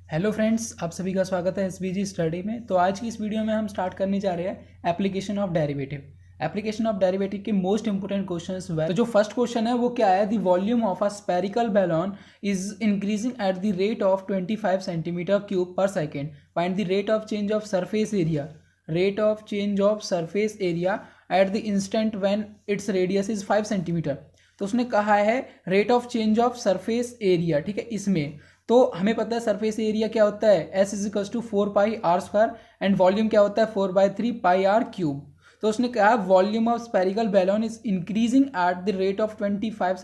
Hello friends, आप सभी का स्वागत है एसबीजी स्टडी में। तो आज की इस वीडियो में हम स्टार्ट करने जा रहे हैं application of derivative. Application of derivative के मोस्ट इंपोर्टेंट क्वेश्चंस हुए। तो जो फर्स्ट क्वेश्चन है वो क्या है, the volume of a spherical balloon is increasing at the rate of 25 centimetre cube per second. Find the rate of change of surface area. Rate of change of surface area at the instant when its radius is 5 centimetre. तो उसने कहा है rate of change of surface area, ठीक है। इसमें तो हमें पता है सरफेस एरिया क्या होता है, s is equal to 4πr² and volume क्या होता है 4/3πr³। तो उसने कहा volume of spherical balloon is increasing at the rate of 25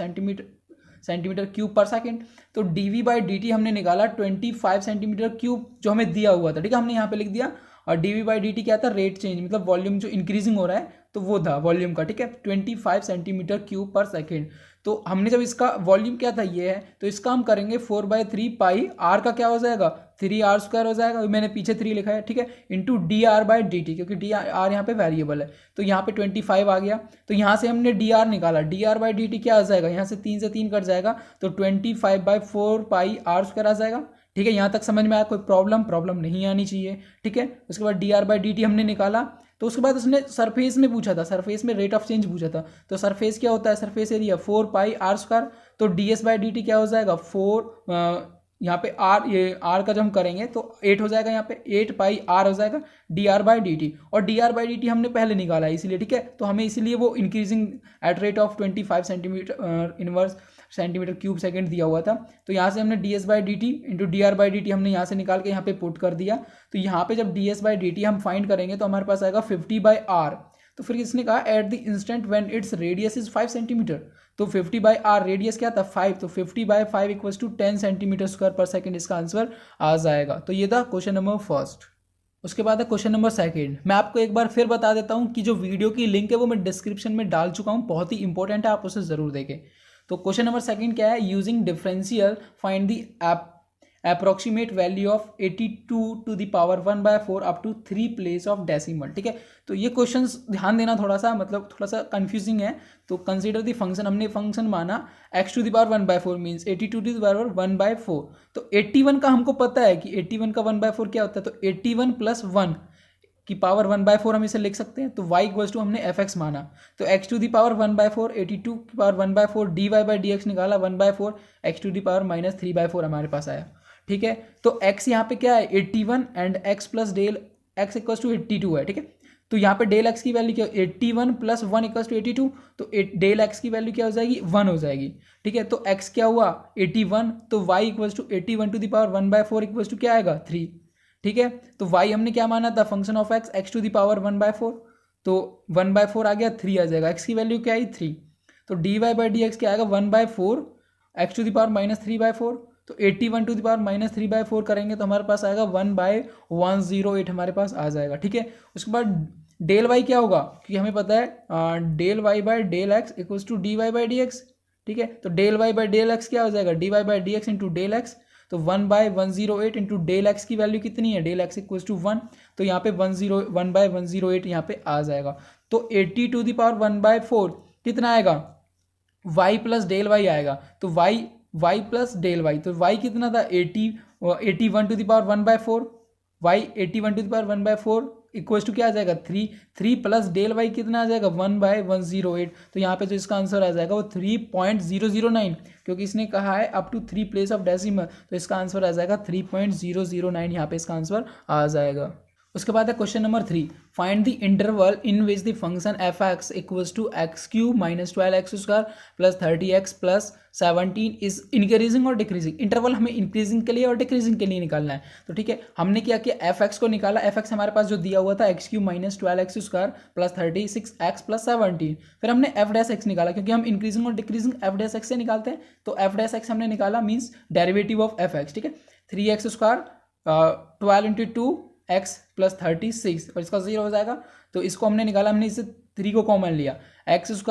centimetre cube per second. तो dv/dt हमने निकाला 25 सेंटीमीटर क्यूब जो हमें दिया हुआ था, ठीक है, हमने यहाँ पे लिख दिया। और dv/dt क्या था, रेट चेंज, मतलब वॉल्यूम जो इंक्रीजिंग हो रहा है तो वो था वॉल्यूम का, ठीक है, 25 सेंटीमीटर क्यूब पर सेकेंड। तो हमने जब इसका वॉल्यूम क्या था ये है, तो इसका हम करेंगे 4/3π, आर का क्या हो जाएगा 3r² हो जाएगा, मैंने पीछे 3 लिखा है, ठीक है, इंटू dr/dt, क्योंकि dr यहाँ पे वेरिएबल है। तो यहाँ पे 25 आ गया, तो यहाँ से हमने dr निकाला, dr/dt क्या आ जाएगा, यहाँ से 3 से 3 कट जाएगा, तो 25/4πr² आ जाएगा। ठीक है, यहाँ तक समझ में आया, कोई प्रॉब्लम नहीं आनी चाहिए, ठीक है। उसके बाद dr/dt हमने निकाला। तो उसके बाद उसने सरफेस में पूछा था, सरफेस में रेट ऑफ चेंज पूछा था। तो सरफेस क्या होता है, सरफेस एरिया 4πr²। तो ds/dt क्या हो जाएगा 4, यहाँ पे r, ये r का जब हम करेंगे तो 8 हो जाएगा, यहाँ पे 8πr हो जाएगा dr/dt। और dr/dt हमने पहले निकाला है इसीलिए, ठीक है। तो हमें इसीलिए वो increasing at rate of 25 centimetre inverse centimetre cube second दिया हुआ था। तो यहाँ से हमने ds/dt इंटू dr/dt हमने यहाँ से निकाल के यहाँ पे पुट कर दिया। तो यहाँ पे जब ds/dt हम फाइंड करेंगे तो हमारे पास आएगा 50/r। तो फिर इसने कहा eight the instant when its radius is 5 centimetre. तो 50/r, रेडियस क्या था 5, तो 50/5 इक्वल्स टू 10 सेंटीमीटर स्क्वायर पर सेकेंड, इसका आंसर आ जाएगा। तो ये था क्वेश्चन नंबर फर्स्ट। उसके बाद है क्वेश्चन नंबर सेकंड। मैं आपको एक बार फिर बता देता हूँ कि जो वीडियो की लिंक है वो मैं डिस्क्रिप्शन में डाल चुका हूँ, बहुत ही इंपॉर्टेंट है, आप उसे जरूर देखें। तो क्वेश्चन नंबर सेकंड क्या है, using differential find the approximate value of 82 to the power 1/4 up to 3 place of decimal, ठीक है। तो ये क्वेश्चन ध्यान देना, थोड़ा सा मतलब थोड़ा सा कंफ्यूजिंग है। तो कंसीडर द फंक्शन, हमने फंक्शन माना x to the power 1/4 means 82 to the power 1/4। तो 81 का हमको पता है कि 81 का 1/4 क्या होता है, तो 81 + 1 की पावर 1/4 हम इसे लिख सकते हैं। तो y इक्वल्स टू हमने fx माना, तो x टू दी पावर 1/4, 82 की पावर 1/4, dy/dx निकाला 1/4, x टू दी पावर -3/4 हमारे पास आया, ठीक है। तो x यहाँ पे क्या है 81 and x plus del x equals to 82 है, ठीक है। तो यहाँ पे डेल x की वैल्यू क्या, 81 + 1 इक्वल्स टू 82। तो डेल x की वैल्यू क्या हो जाएगी 1 हो जाएगी, ठीक है। तो x क्या हुआ 81, तो y equals to 81 to the power 1/4 equals to क्या आएगा 3, ठीक है। तो y हमने क्या माना था, function of x to the power 1/4। तो 1/4 आ गया, 3 आ जाएगा, x की वैल्यू क्या आई 3। तो dy/dx क्या आएगा 1/4 x टू दी पावर -3/4। तो 81 टू दी पावर -3/4 करेंगे तो हमारे पास आएगा 1/108 हमारे पास आ जाएगा, ठीक है। उसके बाद डेल y क्या होगा, क्योंकि हमें पता है डेल y/डेल x इक्वल्स टू dy/dx, ठीक है। तो डेल y/डेल x क्या हो जाएगा dy/dx इंटू डेल एक्स। तो 1/108 इंटू डेल एक्स की वैल्यू कितनी है, डेल एक्स इक्वल्स टू 1। तो यहाँ पे 1/108 यहाँ पे आ जाएगा। तो 80 टू दी पावर 1/4 कितना आएगा y प्लस डेल वाई आएगा। तो y प्लस डेल वाई, तो y कितना था 81 to the power 1/4, y 81 to the power 1/4 equals to क्या आ जाएगा 3 प्लस डेल वाई कितना आ जाएगा 1/108। तो यहाँ पे जो इसका आंसर आ जाएगा वो 3.009, क्योंकि इसने कहा है up to 3 place of decimal, तो इसका आंसर आ जाएगा 3.009, यहाँ पे इसका आंसर आ जाएगा। उसके बाद है question number 3, find the interval in which the function f(x) equals to x³ - 12x² + 30x + 17 is increasing और डिक्रीजिंग। इंटरवल हमें इंक्रीजिंग के लिए और डिक्रीजिंग के लिए निकालना है। तो ठीक है, हमने क्या किया f(x) को निकाला, f(x) हमारे पास जो दिया हुआ था x³ - 12x² + 36x + 17। फिर हमने f'(x) निकाला, क्योंकि हम इंक्रीजिंग और डिक्रीजिंग f'(x) से निकालते हैं। तो f'(x) हमने निकाला मीन्स डेरिवेटिव ऑफ f(x), ठीक है। 3x² 12 × 2 x + 36 और इसका 0 हो जाएगा। तो इसको हमने निकाला, हमने इसे 3 को कॉमन लिया, x² -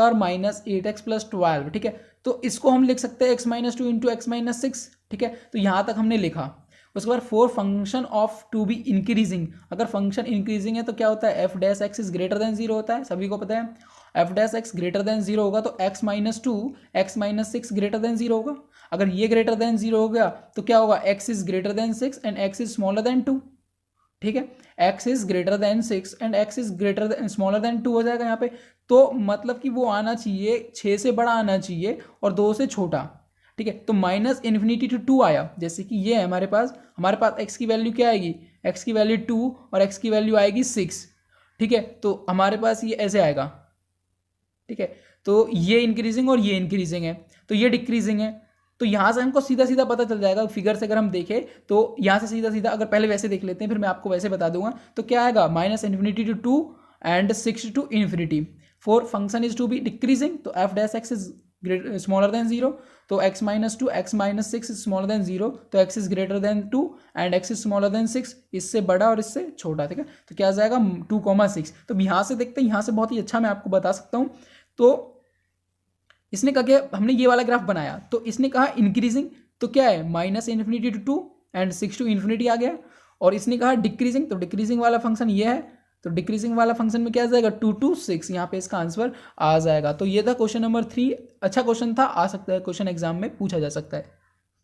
8x + 12, ठीक है। तो इसको हम लिख सकते हैं x - 2 × x - 6, ठीक है। तो यहाँ तक हमने लिखा। उसके बाद for function of to be increasing, अगर फंक्शन इंक्रीजिंग है तो क्या होता है f'(x) इज ग्रेटर देन 0 होता है, सभी को पता है। f'(x) ग्रेटर देन 0 होगा तो x - 2 x - 6 ग्रेटर देन 0 होगा। अगर ये ग्रेटर देन 0 हो गया तो क्या होगा, x is greater then 6 and x is smaller then 2, ठीक है, x is greater then 6 and x is greater then smaller than 2 हो जाएगा यहाँ पे। तो मतलब कि वो आना चाहिए 6 से बड़ा आना चाहिए और 2 से छोटा, ठीक है। तो माइनस इन्फिनिटी टू 2 आया, जैसे कि ये है हमारे पास x की वैल्यू क्या आएगी, x की वैल्यू 2 और x की वैल्यू आएगी 6, ठीक है। तो हमारे पास ये ऐसे आएगा, ठीक है। तो ये इंक्रीजिंग और ये इंक्रीजिंग है, तो ये डिक्रीजिंग है। तो यहाँ से हमको सीधा सीधा पता चल जाएगा फिगर से, अगर हम देखें तो यहाँ से सीधा सीधा, अगर पहले वैसे देख लेते हैं फिर मैं आपको वैसे बता दूंगा, तो क्या आएगा, minus infinity to 2 and 6 to infinity, for function is to be decreasing, तो F dash X is smaller than 0, तो x minus 2 x minus 6 is smaller than 0, तो x is greater than 2 and x is smaller than 6, इससे बड़ा और इससे छोटा, ठीक है। तो क्या आ जाएगा 2,6। तो यहाँ से देखते हैं, यहाँ से बहुत ही अच्छा मैं आपको बता सकता हूँ। तो इसने कहा कि हमने ये वाला ग्राफ बनाया, तो इसने कहा इंक्रीजिंग, तो क्या है minus infinity to 2 and 6 to infinity आ गया, और इसने कहा डिक्रीजिंग, तो डिक्रीजिंग वाला फंक्शन ये है, तो डिक्रीजिंग वाला फंक्शन में क्या आ जाएगा 2 to 6, यहाँ पे इसका आंसर आ जाएगा। तो ये था क्वेश्चन नंबर 3, अच्छा क्वेश्चन था, आ सकता है क्वेश्चन एग्जाम में पूछा जा सकता है।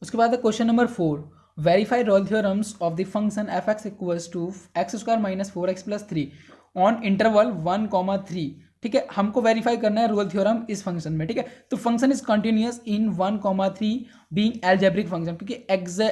उसके बाद है question number 4, verify Rolle theorems of the function f x equals to x square minus 4x plus 3 on interval 1,3, ठीक है। हमको वेरीफाई करना है रोल थ्योरम इस फंक्शन में, ठीक है। तो function is continuous in 1,3 being algebraic function, क्योंकि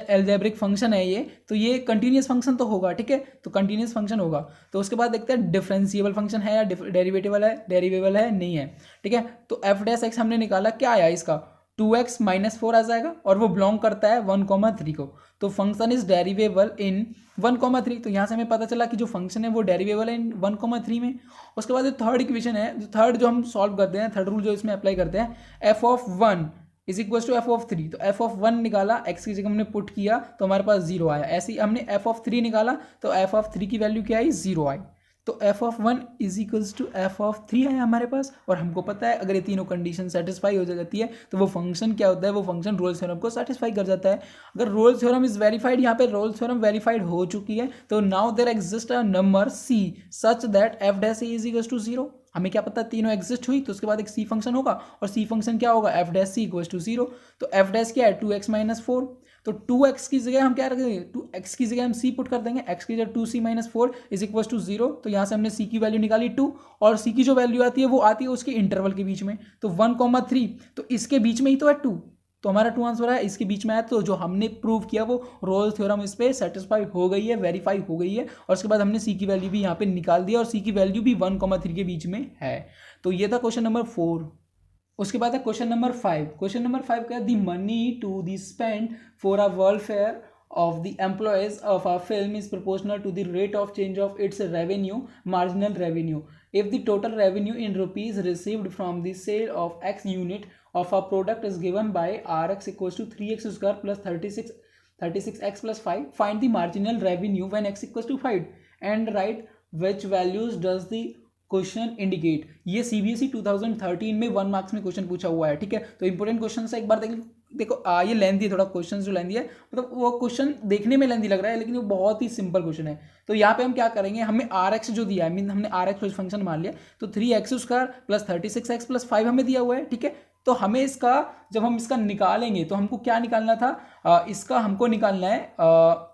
एल्जेब्रिक फंक्शन है ये, तो ये कंटिन्यूअस फंक्शन तो होगा, ठीक है, तो कंटिन्यूअस फंक्शन होगा। तो उसके बाद देखते हैं डिफरेंशिएबल फंक्शन है या डेरिवेबल है नहीं है, ठीक है। तो एफ डैश एक्स हमने निकाला, क्या आया इसका 2x माइनस 4 आ जाएगा, और वो बिलोंग करता है 1,3 को। तो फंक्शन इज डेरिवेबल इन 1,3, तो यहाँ से हमें पता चला कि जो फंक्शन है वो डेरिवेबल है इन 1,3 में। उसके बाद जो थर्ड इक्वेशन है, जो थर्ड जो हम सॉल्व करते हैं, थर्ड रूल जो इसमें अप्लाई करते हैं, f of 1 is equal to f of 3, तो एफ ऑफ 1 निकाला, एक्स की जगह हमने पुट किया तो हमारे पास 0 आया। ऐसे ही हमने एफ ऑफ 3 निकाला, तो एफ ऑफ 3 की वैल्यू क्या आई, 0 आई। तो F of 1 is equals to f of 3 है हमारे पास, और हमको पता है अगर ये तीनों कंडीशन सेटिस्फाई हो जाती है तो वो फंक्शन क्या होता है, वो फंक्शन रोल्स थ्योरम को सेटिस्फाई कर जाता है। अगर रोल्स थ्योरम इज वेरीफाइड, यहाँ पे रोल्स थ्योरम वेरीफाइड हो चुकी है, तो now there exist a number c such that f dash is equals to 0। हमें क्या पता, तीनों एग्जिस्ट हुई तो उसके बाद एक सी फंक्शन होगा, और सी फंक्शन क्या होगा, f dash c equals to 0। तो एफ डैश क्या है 2x माइनस 4, तो 2x की जगह हम क्या रखेंगे, 2x की जगह हम c पुट कर देंगे, x की जगह 2c minus 4 is equal to 0। तो यहाँ से हमने c की वैल्यू निकाली 2, और c की जो वैल्यू आती है वो आती है उसके इंटरवल के बीच में, तो 1,3, तो इसके बीच में ही तो है 2, तो हमारा 2 आंसर है, इसके बीच में है। तो जो हमने प्रूव किया वो रोल्स थ्योरम इस पे सेटिस्फाई हो गई है, वेरीफाई हो गई है, और उसके बाद हमने c की वैल्यू भी यहाँ पे निकाल दिया, और c की वैल्यू भी 1,3 के बीच में है। तो ये था क्वेश्चन नंबर 4। उसके बाद है क्वेश्चन नंबर 5। क्वेश्चन नंबर 5 क्या है, the money to the spend for a welfare of the employees of a film is proportional to the rate of change of its revenue, marginal revenue. If the total revenue in rupees received from the sale of X unit of a product is given by Rx equals to 3x square plus 36x plus 5, find the marginal revenue when x equals to 5 and write which values does the question indicate. ये CBSE 2013 में 1 marks में question पूछा हुआ है, ठीक है। तो important question है, एक बार देखो ये लेंथी है थोड़ा, क्वेश्चन जो लेंथी है, मतलब वो क्वेश्चन देखने में लेंथी लग रहा है लेकिन वो बहुत ही सिंपल क्वेश्चन है। तो यहाँ पे हम क्या करेंगे, हमें आर एक्स जो दिया है, मीन हमने आर एक्स फंक्शन मान लिया, तो 3x square plus 36x plus 5 हमें दिया हुआ है, ठीक है। तो हमें इसका जब हम इसका निकालेंगे तो हमको क्या निकालना था, इसका हमको निकालना है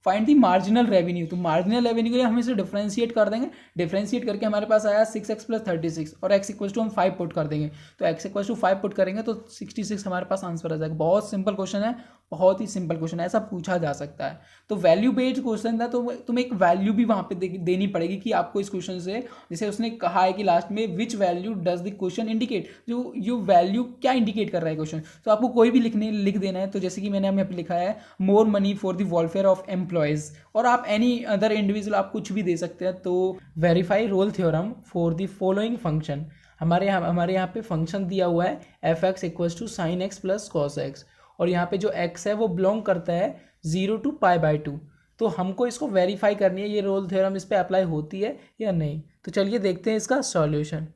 फाइंड दी मार्जिनल रेवेन्यू। तो मार्जिनल रेवेन्यू के लिए हम इसे डिफरेंशिएट कर देंगे, डिफरेंशिएट करके हमारे पास आया 6x प्लस 36, और x इक्वल टू हम 5 पुट कर देंगे, तो x इक्वल टू 5 पुट करेंगे तो 66 हमारे पास आंसर आ जाएगा। बहुत सिंपल क्वेश्चन है, बहुत ही सिंपल क्वेश्चन है, ऐसा पूछा जा सकता है। तो वैल्यू बेस्ड क्वेश्चन था, तो तुम्हें एक वैल्यू भी वहाँ पे देनी पड़ेगी कि आपको इस क्वेश्चन से, जैसे उसने कहा है कि लास्ट में which value does the question indicate, जो वैल्यू क्या इंडिकेट कर रहा है क्वेश्चन, तो आपको कोई भी लिख देना है। तो जैसे कि मैंने यहाँ पे लिखा है more money for the welfare of employees, और आप एनी अदर इंडिविजुअल आप कुछ भी दे सकते हैं। तो verify Rolle theorem for the following function, हमारे यहाँ पे फंक्शन दिया हुआ है f x equals to sine x plus cos x, और यहाँ पे जो x है वो बिलोंग करता है 0 to π/2। तो हमको इसको वेरीफाई करनी है, ये रोल थ्योरम इस पे अप्लाई होती है या नहीं। तो चलिए देखते हैं इसका सॉल्यूशन।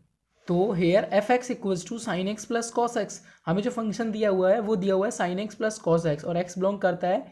तो here f x equals to sine x plus cos x, हमें जो फंक्शन दिया हुआ है वो दिया हुआ है sine x plus cos x, और x बिलोंग करता है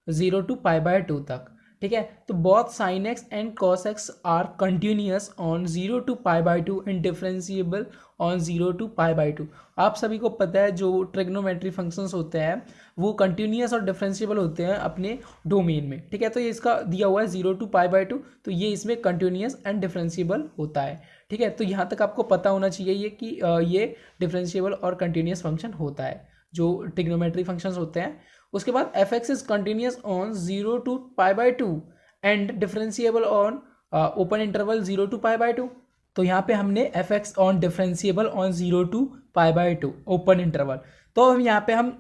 0 to π/2 तक। ठीक है। तो both sine X and cos X are continuous on 0 to π/2 and differentiable on 0 to π/2। आप सभी को पता है जो ट्रिग्नोमेट्री फंक्शंस होते हैं वो कंटिन्यूअस और डिफरेंशिएबल होते हैं अपने डोमेन में, ठीक है। तो ये इसका दिया हुआ है 0 to π/2, तो ये इसमें कंटिन्यूअस एंड डिफरेंशिएबल होता है, ठीक है। तो यहाँ तक आपको पता होना चाहिए ये कि ये डिफरेंशिएबल और कंटिन्यूअस फंक्शन होता है जो ट्रिग्नोमेट्री फंक्शंस होते हैं। उसके बाद F X is continuous on 0 to π/2 and differentiable on open interval 0 to π/2। तो यहाँ पे हमने F X on differentiable on 0 to π/2 open interval. तो हम यहाँ पे हम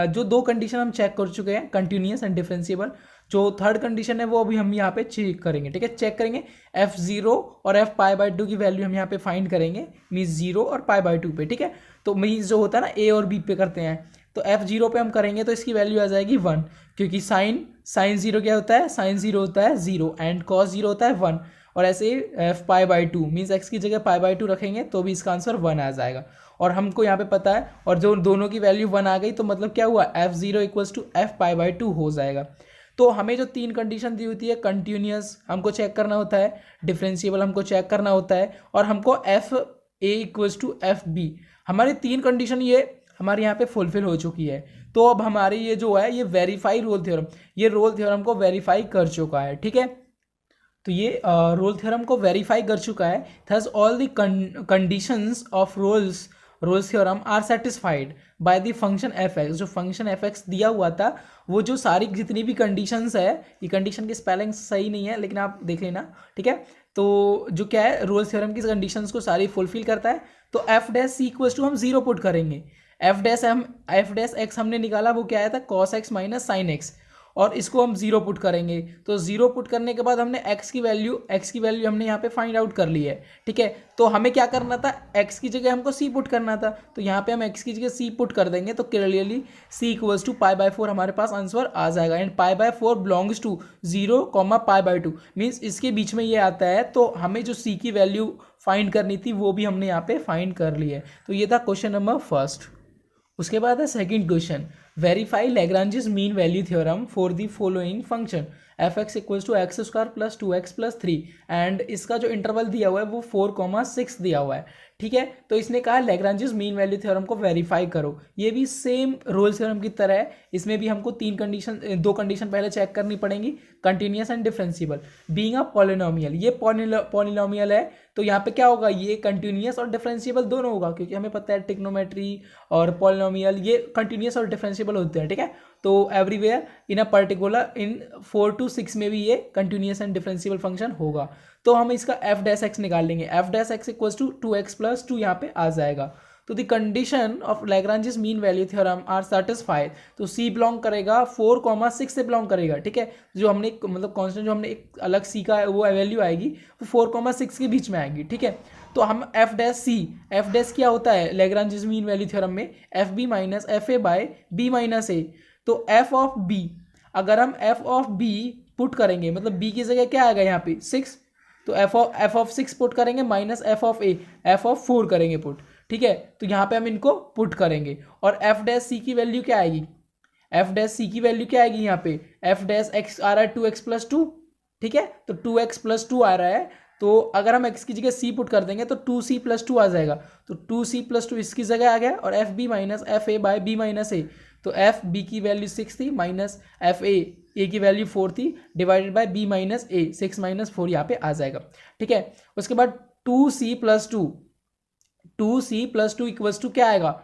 जो दो कंडीशन हम चेक कर चुके हैं, कंटिन्यूअस एंड डिफरेंशिएबल, जो थर्ड कंडीशन है वो अभी हम यहाँ पे चेक करेंगे, ठीक है। चेक करेंगे f0 और f π/2 की वैल्यू हम यहाँ पे फाइंड करेंगे, मीन्स 0 और π/2 पे, ठीक है। तो मीन्स जो होता है ना a और b पे करते हैं, तो f0 पे हम करेंगे तो इसकी वैल्यू आ जाएगी 1, क्योंकि साइन 0 क्या होता है, साइन 0 होता है 0 एंड कॉस 0 होता है 1। और ऐसे f π/2 मीन्स x की जगह π/2 रखेंगे तो भी इसका आंसर 1 आ जाएगा। और हमको यहाँ पे पता है, और जो दोनों की वैल्यू 1 आ गई तो मतलब क्या हुआ, f0 इक्वल्स टू f π/2 हो जाएगा। तो हमें जो तीन कंडीशन दी होती है, कंटिन्यूअस हमको चेक करना होता है, डिफरेंशिएबल हमको चेक करना होता है, और हमको f a equals to f b, हमारी तीन कंडीशन ये हमारे यहाँ पे फुलफिल हो चुकी है। तो अब हमारी ये जो है ये वेरीफाई रोल थ्योरम, ये रोल थ्योरम को वेरीफाई कर चुका है, ठीक है। तो ये रोल थ्योरम को वेरीफाई कर चुका है। Thus all the conditions of Rolle's theorem are satisfied by the function f x. जो फंक्शन एफ एक्स दिया हुआ था वो जो सारी जितनी भी कंडीशंस है, ये कंडीशन की स्पेलिंग सही नहीं है लेकिन आप देख लेना, ठीक है। तो जो क्या है, रोल थ्योरम की कंडीशंस को सारी फुलफिल करता है। तो F dash c equals to हम 0 पुट करेंगे। एफ डैश एक्स हमने निकाला, वो क्या आया था, cos x minus sine x, और इसको हम 0 पुट करेंगे। तो 0 पुट करने के बाद हमने x की वैल्यू हमने यहाँ पे फाइंड आउट कर ली है, ठीक है। तो हमें क्या करना था, x की जगह हमको c पुट करना था, तो यहाँ पे हम x की जगह c पुट कर देंगे तो क्लियरली c इक्वल्स टू π/4 हमारे पास आंसर आ जाएगा। एंड π/4 बिलोंग्स टू 0, π/2 मीन्स इसके बीच में ये आता है। तो हमें जो c की वैल्यू फाइंड करनी थी वो भी हमने यहाँ पे फाइंड कर ली है। तो ये था क्वेश्चन नंबर फर्स्ट। उसके बाद है second question, verify Lagrange's mean value theorem for the following function f x equals to x square plus 2x plus 3, and इसका जो इंटरवल दिया हुआ है वो 4,6 दिया हुआ है, ठीक है। तो इसने कहा लैग्रांजेस मीन वैल्यू थ्योरम को वेरीफाई करो। ये भी सेम रोल थ्योरम की तरह है, इसमें भी हमको दो कंडीशन पहले चेक करनी पड़ेंगी, continuous and differentiable. Being a polynomial, ये पॉलिनोमियल है तो यहाँ पे क्या होगा, ये कंटिन्यूअस और डिफरेंशिएबल दोनों होगा, क्योंकि हमें पता है ट्रिग्नोमेट्री और पॉलिनोमियल ये कंटिन्यूअस और डिफरेंशिएबल होते हैं, ठीक है। तो everywhere in a particular in 4 to 6 में भी ये कंटिन्यूअस एंड डिफरेंशिएबल फंक्शन होगा। तो हम इसका एफ डैश एक्स निकाल लेंगे, f dash x equals to 2x plus 2 यहाँ पे आ जाएगा। तो the condition of Lagrange's mean value theorem are satisfied. तो सी बिलोंग करेगा 4,6 से बिलोंग करेगा, ठीक है। जो हमने मतलब कॉन्स्टेंट जो हमने एक अलग सी का वो वैल्यू आएगी वो 4,6 के बीच में आएगी, ठीक है। तो हम एफ डैश क्या होता है लैग्रांजेस मीन वैल्यू थ्योरम में, F B minus F A by B minus A. तो एफ ऑफ बी, अगर हम एफ ऑफ बी पुट करेंगे, मतलब बी की जगह क्या आएगा यहाँ पे 6, तो एफ ऑफ 6 पुट करेंगे minus F of A, F of 4 करेंगे पुट, ठीक है। तो यहाँ पे हम इनको पुट करेंगे और एफ डैश सी की वैल्यू क्या आएगी, एफ डैश सी की वैल्यू क्या आएगी यहाँ पे, एफ डैश एक्स आ रहा है 2x प्लस 2, ठीक है। तो 2x प्लस 2 आ रहा है, तो अगर हम x की जगह c पुट कर देंगे तो 2c प्लस 2 आ जाएगा। तो 2c प्लस 2 इसकी जगह आ गया, और F B minus F A by B minus A. तो एफ बी की वैल्यू 6 थी माइनस एफ ए की वैल्यू 4 थी, divided by B minus a, 6 minus 4 यहाँ पे आ जाएगा, ठीक है। उसके बाद 2c प्लस 2 इक्वल्स टू क्या आएगा,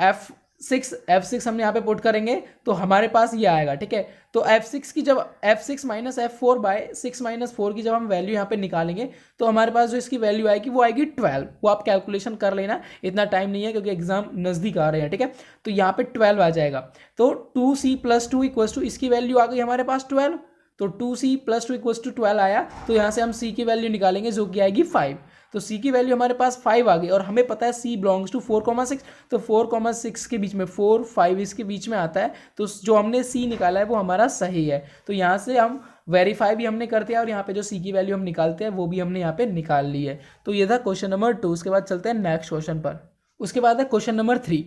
f6 हम यहाँ पे पुट करेंगे तो हमारे पास ये आएगा, ठीक है। तो f6 की जब f6 minus f4 bye 6 minus 4 की जब हम वैल्यू यहाँ पे निकालेंगे तो हमारे पास जो इसकी वैल्यू आएगी वो आएगी 12। वो आप कैलकुलेशन कर लेना, इतना टाइम नहीं है क्योंकि एग्जाम नज़दीक आ रहे हैं, ठीक है। तो यहाँ पे 12 आ जाएगा। तो 2c प्लस 2 इक्वल्स टू इसकी वैल्यू आ गई हमारे पास 12। तो 2c प्लस 2 इक्वल्स टू 12 आया, तो यहाँ से हम c की वैल्यू निकालेंगे जो कि आएगी 5। तो c की वैल्यू हमारे पास 5 आ गई, और हमें पता है c बिलोंग्स टू 4,6, तो 4,6 के बीच में 4, 5 इसके बीच में आता है। तो जो हमने c निकाला है वो हमारा सही है। तो यहाँ से हम वेरीफाई भी हमने करते हैं, और यहाँ पे जो c की वैल्यू हम निकालते हैं वो भी हमने यहाँ पे निकाल ली है। तो ये था क्वेश्चन नंबर 2। उसके बाद चलते हैं नेक्स्ट क्वेश्चन पर। उसके बाद है क्वेश्चन नंबर 3।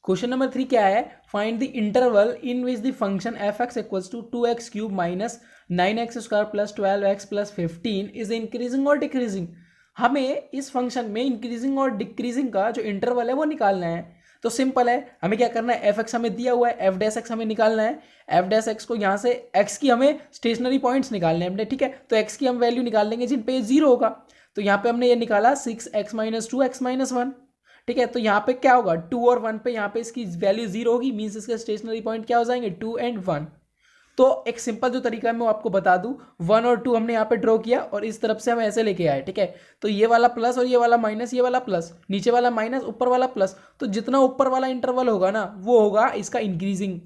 क्वेश्चन नंबर 3 क्या है, find the interval in which the function f x equals to 2x cube minus 9x square plus 12x प्लस 15 इज इंक्रीजिंग और डिक्रीजिंग। हमें इस फंक्शन में इंक्रीजिंग और डिक्रीजिंग का जो इंटरवल है वो निकालना है। तो सिंपल है, हमें क्या करना है, एफ एक्स हमें दिया हुआ है, एफ डैश एक्स हमें निकालना है। एफ डैश एक्स को यहाँ से एक्स की हमें स्टेशनरी पॉइंट्स निकालने हैं हमने, ठीक है। तो एक्स की हम वैल्यू निकाल लेंगे जिन पे जीरो होगा। तो यहाँ पे हमने ये निकाला 6x माइनस 2x माइनस 1, ठीक है। तो यहाँ पे क्या होगा, 2 और 1 पे यहाँ पे इसकी वैल्यू जीरो होगी, मीन्स इसके स्टेशनरी पॉइंट क्या हो जाएंगे, 2 एंड 1। तो एक सिंपल जो तरीका है मैं आपको बता दूं, 1 और 2 हमने यहाँ पे ड्रॉ किया और इस तरफ से हम ऐसे लेके आए, ठीक है। तो ये वाला प्लस और ये वाला माइनस, ये वाला प्लस, नीचे वाला माइनस, ऊपर वाला प्लस। तो जितना ऊपर वाला इंटरवल होगा ना वो होगा इसका इंक्रीजिंग,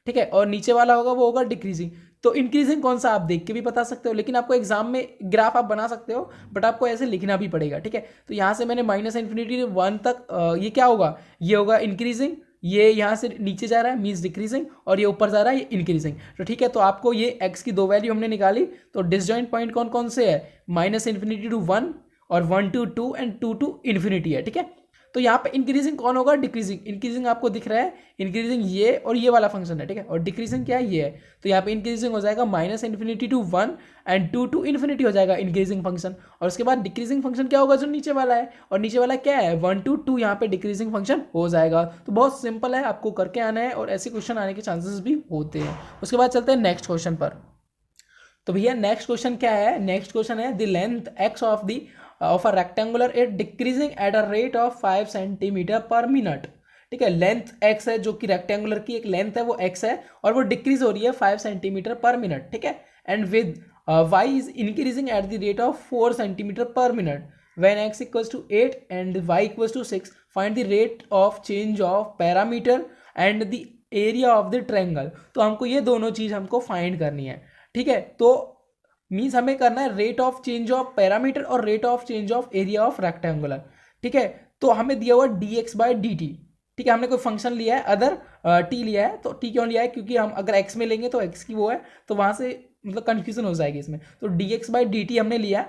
ठीक है, और नीचे वाला होगा वो होगा डिक्रीजिंग। तो इंक्रीजिंग कौन सा आप देख के भी बता सकते हो, लेकिन आपको एग्जाम में ग्राफ आप बना सकते हो, बट आपको ऐसे लिखना भी पड़ेगा, ठीक है। तो यहाँ से मैंने माइनस इन्फिनिटी 1 तक, ये क्या होगा, ये होगा इंक्रीजिंग, ये यहाँ से नीचे जा रहा है मीन्स डिक्रीजिंग, और ये ऊपर जा रहा है ये इंक्रीजिंग। तो ठीक है, तो आपको ये एक्स की दो वैल्यू हमने निकाली। तो डिसजॉइंट पॉइंट कौन कौन से है, माइनस इन्फिनिटी टू 1 और 1 to 2 एंड 2 to इन्फिनिटी है, ठीक है। तो यहाँ पे इंक्रीजिंग कौन होगा, डिक्रीजिंग। इंक्रीजिंग आपको दिख रहा है, इंक्रीजिंग ये और ये वाला फंक्शन है, ठीक है। और डिक्रीजिंग क्या है, ये है। तो यहाँ पे इंक्रीजिंग हो जाएगा minus infinity to 1 and 2 to infinity हो जाएगा इंक्रीजिंग फंक्शन। और उसके बाद डिक्रीजिंग फंक्शन क्या होगा, जो नीचे वाला है, और नीचे वाला क्या है 1 to 2, यहाँ पे डिक्रीजिंग फंक्शन हो जाएगा। तो बहुत सिंपल है, आपको करके आना है और ऐसे क्वेश्चन आने के चांसेस भी होते हैं। उसके बाद चलते हैं नेक्स्ट क्वेश्चन पर। तो भैया नेक्स्ट क्वेश्चन क्या है, नेक्स्ट क्वेश्चन है the length x of a rectangular it decreasing at a rate of 5 centimetre per minute, ठीक है। लेंथ एक्स है, जो कि रेक्टेंगुलर की एक लेंथ है वो एक्स है, और वो डिक्रीज हो रही है 5 सेंटीमीटर पर मिनट, ठीक है। And with y is increasing at the rate of 4 centimetre per minute when x equals to 8 and y equals to 6 find the rate of change of parameter and the area of the triangle। तो हमको ये दोनों चीज हमको find करनी है, ठीक है। तो मीन्स हमें करना है rate of change of parameter और rate of change of area of rectangular, ठीक है। तो हमें दिया हुआ dx बाई डी टी, ठीक है। हमने कोई फंक्शन लिया है अदर t लिया है। तो t क्यों लिया है, क्योंकि हम अगर x में लेंगे तो x की वो है, तो वहां से मतलब कंफ्यूजन हो जाएगी इसमें। तो dx बाई डी टी हमने लिया।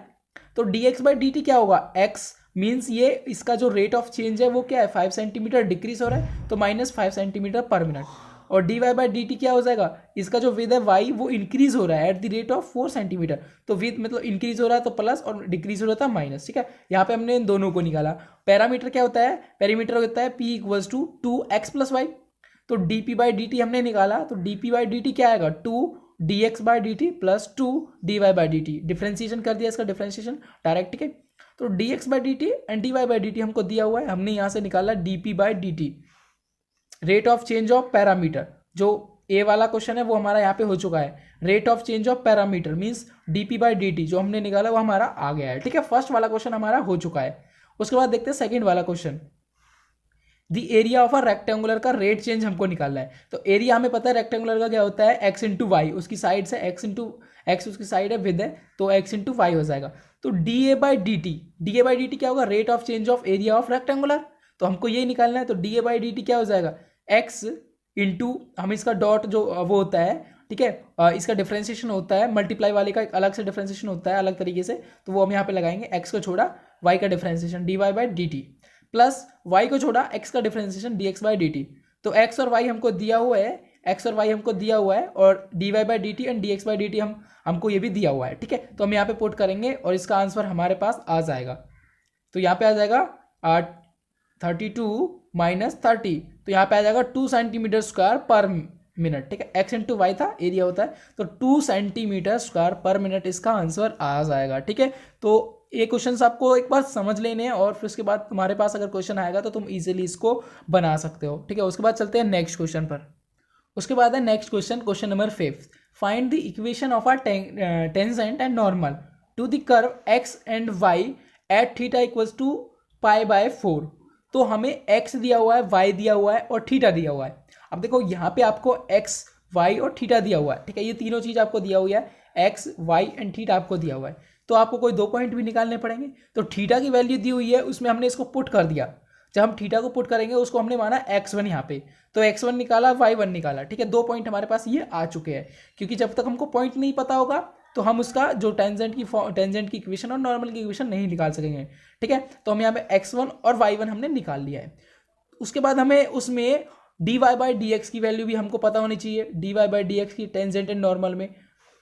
तो dx बाई डी टी क्या होगा, x मीन्स ये इसका जो रेट ऑफ चेंज है वो क्या है 5 सेंटीमीटर डिक्रीज हो रहा है, तो माइनस 5 सेंटीमीटर पर मिनट। और dy बाई डी टी क्या हो जाएगा, इसका जो विद है y वो इंक्रीज हो रहा है eight the rate of 4 centimetre. तो विद मतलब इंक्रीज हो रहा है तो प्लस, और डिक्रीज हो रहा था माइनस, ठीक है। यहाँ पे हमने इन दोनों को निकाला। पैरामीटर क्या होता है, पैरामीटर होता है p equals to 2x plus y. तो dp बाई डी टी हमने निकाला। तो dp बाई डी टी क्या आएगा, 2 dx by d t plus 2 dy by d T. Differentiation कर दिया इसका, डिफ्रेंसिएशन डायरेक्ट, ठीक है। तो dx by d t and dy by d t हमको दिया हुआ है, हमने यहाँ से निकाला dp by d T, rate of change of parameter. जो ए वाला क्वेश्चन है वो हमारा यहाँ पे हो चुका है। Rate of change of parameter means dp by d T जो हमने निकाला वो हमारा आ गया है, ठीक है। फर्स्ट वाला क्वेश्चन हमारा हो चुका है। उसके बाद देखते हैं सेकंड वाला question. The area of a rectangular का रेट चेंज हमको निकालना है। तो एरिया हमें पता है रेक्टेंगुलर का क्या होता है, एक्स इंटू वाई, उसकी साइड से एक्स इंटू एक्स उसकी साइड है, विद है, तो एक्स इंटू वाई हो जाएगा। तो D A by d T क्या होगा, rate of change of area of rectangular. तो हमको ये निकालना है। तो D A by d T क्या हो जाएगा, एक्स इंटू, हम इसका डॉट जो वो होता है, ठीक है, इसका डिफ्रेंसिएशन होता है, मल्टीप्लाई वाले का एक अलग से डिफ्रेंसिएशन होता है अलग तरीके से, तो वो हम यहाँ पे लगाएंगे। एक्स को छोड़ा वाई का differentiation d Y by d t, plus y को छोड़ा एक्स का differentiation d x by d t. तो एक्स और वाई हमको दिया हुआ है, एक्स और वाई हमको दिया हुआ है, और D Y by d t and d x by d t हमको ये भी दिया हुआ है, ठीक है। तो हम यहाँ पे पुट करेंगे और इसका आंसर हमारे पास आ जाएगा। तो यहाँ पे आ जाएगा 32 माइनस 30, तो यहाँ पे आ जाएगा 2 सेंटीमीटर स्क्वायर पर मिनट, ठीक है। एक्स इंटू वाई था, एरिया होता है, तो 2 सेंटीमीटर स्क्वायर पर मिनट इसका आंसर आ जाएगा, ठीक है। तो ये क्वेश्चन आपको एक बार समझ लेने हैं, और फिर उसके बाद तुम्हारे पास अगर क्वेश्चन आएगा तो तुम इजीली इसको बना सकते हो, ठीक है। उसके बाद चलते हैं नेक्स्ट क्वेश्चन पर। उसके बाद है next question, question number 5। Find the equation of a tangent and normal to the curve x and y at theta equals to pi by 4। तो हमें एक्स दिया हुआ है, वाई दिया हुआ है और थीटा दिया हुआ है। अब देखो यहाँ पे आपको एक्स, वाई और थीटा दिया हुआ है, ठीक है। ये तीनों चीज आपको दिया हुआ है, एक्स, वाई एंड थीटा आपको दिया हुआ है। तो आपको कोई 2 पॉइंट भी निकालने पड़ेंगे। तो थीटा की वैल्यू दी हुई है, उसमें हमने इसको पुट कर दिया। जब हम थीटा को पुट करेंगे उसको हमने माना x1 यहाँ पे, तो x1 निकाला, y1 निकाला, ठीक है। 2 पॉइंट हमारे पास ये आ चुके हैं, क्योंकि जब तक हमको पॉइंट नहीं पता होगा तो हम उसका जो टेंजेंट की इक्वेशन और नॉर्मल की इक्वेशन नहीं निकाल सकेंगे, ठीक है। तो हम यहाँ पे x1 और y1 हमने निकाल लिया है। उसके बाद हमें उसमें d Y by D x की वैल्यू भी हमको पता होनी चाहिए, d Y by D x की टेंजेंट एंड नॉर्मल में।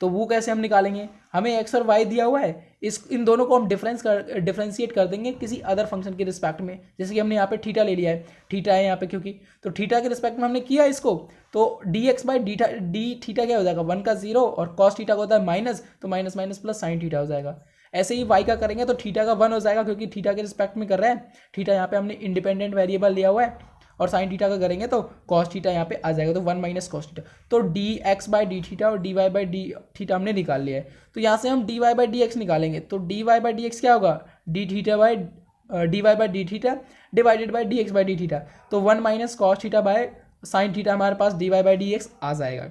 तो वो कैसे हम निकालेंगे, हमें एक्स और वाई दिया हुआ है, इन दोनों को हम डिफ्रेंशिएट कर देंगे किसी अदर फंक्शन के रिस्पेक्ट में। जैसे कि हमने यहाँ पे थीटा ले लिया है, थीटा है यहाँ पे क्योंकि, तो थीटा के रिस्पेक्ट में हमने किया इसको, तो D x by D theta क्या हो जाएगा, 1 का 0 और कॉस थीटा का होता है माइनस, तो minus minus plus sine theta हो जाएगा। ऐसे ही वाई का करेंगे तो थीटा का 1 हो जाएगा क्योंकि थीटा के रिस्पेक्ट में कर रहे हैं, थीटा यहाँ पे हमने इंडिपेंडेंट वेरिएबल लिया हुआ है, और साइन थीटा का करेंगे तो कॉस थीटा यहाँ पे आ जाएगा, तो 1 माइनस कॉस थीटा। तो D x by D theta और D Y by D theta हमने निकाल लिया है। तो यहाँ से हम D Y by D X निकालेंगे, तो D Y by D X क्या होगा, D theta by D Y by D theta divided by D x by D theta, तो 1 minus cos theta by sine theta हमारे पास D Y by D x आ जाएगा।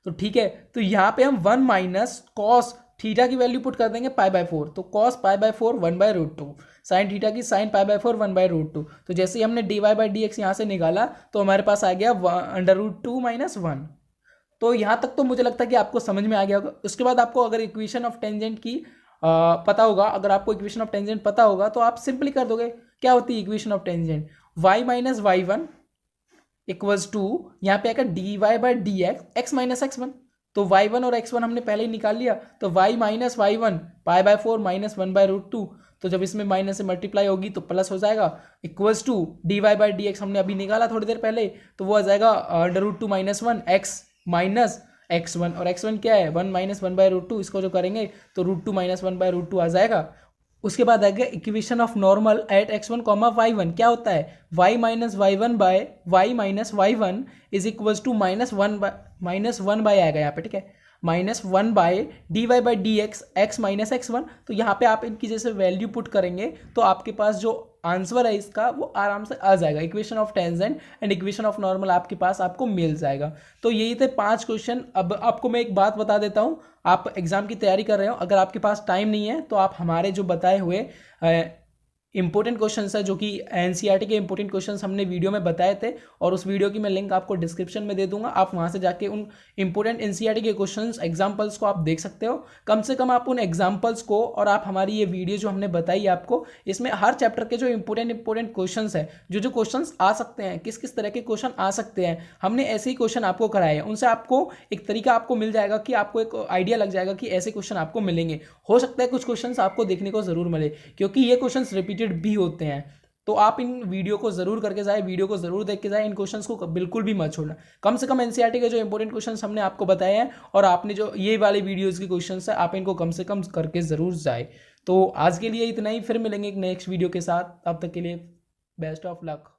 तो ठीक है, तो यहाँ पे हम 1 माइनस कॉस थीटा की वैल्यू पुट कर देंगे पाई बाय 4, तो cos pi by 4 1 by root 2, sine theta की sine pi by 4 1 by root 2। तो जैसे ही हमने D Y by D X यहाँ से निकाला तो हमारे पास आ गया अंडर रूट 2 माइनस 1। तो यहाँ तक तो मुझे लगता है कि आपको समझ में आ गया होगा। उसके बाद आपको अगर इक्वेशन ऑफ टेंजेंट की पता होगा, अगर आपको इक्वेशन ऑफ टेंजेंट पता होगा तो आप सिंपली कर दोगे। क्या होती है equation of tangent, y minus y one equals to, यहाँ पे आएगा d Y by D x x minus x one. तो y1 और x1 हमने पहले ही निकाल लिया, तो y minus y one pi by 4 minus 1 by root 2, तो जब इसमें माइनस से मल्टीप्लाई होगी तो प्लस हो जाएगा, equals to d Y by D x हमने अभी निकाला थोड़ी देर पहले, तो वो आ जाएगा under root 2 minus 1 x minus x1, और x1 क्या है 1 माइनस 1 बाय रूट 2, इसको जो करेंगे तो रूट 2 माइनस 1 बाय रूट 2 आ जाएगा। उसके बाद आ गया equation of normal at x1 comma y1, क्या होता है y minus y one by y minus y one is equals to minus one by आएगा यहाँ पे, ठीक है, minus 1 by d Y by D x x minus x one. तो यहाँ पे आप इनकी जैसे वैल्यू पुट करेंगे तो आपके पास जो आंसर है इसका वो आराम से आ जाएगा, equation of tangent and equation of normal आपके पास आपको मिल जाएगा। तो यही थे 5 क्वेश्चन। अब आपको मैं एक बात बता देता हूँ, आप एग्जाम की तैयारी कर रहे हो, अगर आपके पास टाइम नहीं है तो आप हमारे जो बताए हुए इंपॉर्टेंट क्वेश्चंस है, जो कि एनसीईआरटी के इंपॉर्टेंट क्वेश्चंस हमने वीडियो में बताए थे, और उस वीडियो की मैं लिंक आपको डिस्क्रिप्शन में दे दूंगा, आप वहां से जाके उन इंपॉर्टेंट एनसीईआरटी के क्वेश्चंस एग्जांपल्स को आप देख सकते हो। कम से कम आप उन एग्जांपल्स को, और आप हमारी ये वीडियो जो हमने बताई आपको, इसमें हर चैप्टर के जो इंपॉर्टेंट क्वेश्चंस है, जो क्वेश्चंस आ सकते हैं, किस किस तरह के क्वेश्चन आ सकते हैं, हमने ऐसे ही क्वेश्चन आपको कराए हैं, उनसे आपको एक तरीका आपको मिल जाएगा कि आपको एक आइडिया लग जाएगा कि ऐसे क्वेश्चन आपको मिलेंगे। हो सकता है कुछ क्वेश्चन आपको देखने को जरूर मिले, क्योंकि ये क्वेश्चन रिपीटेड भी होते हैं। तो आप इन वीडियो को जरूर करके जाए, वीडियो को जरूर देख के जाए, इन क्वेश्चंस को बिल्कुल भी मत छोड़ना। कम से कम एनसीईआरटी के जो इंपॉर्टेंट क्वेश्चंस हमने आपको बताए हैं, और आपने जो ये वाले वीडियोस के क्वेश्चंस है, आप इनको कम से कम करके जरूर जाए। तो आज के लिए इतना ही, फिर मिलेंगे एक नेक्स्ट वीडियो के साथ, तब तक के लिए बेस्ट ऑफ लक।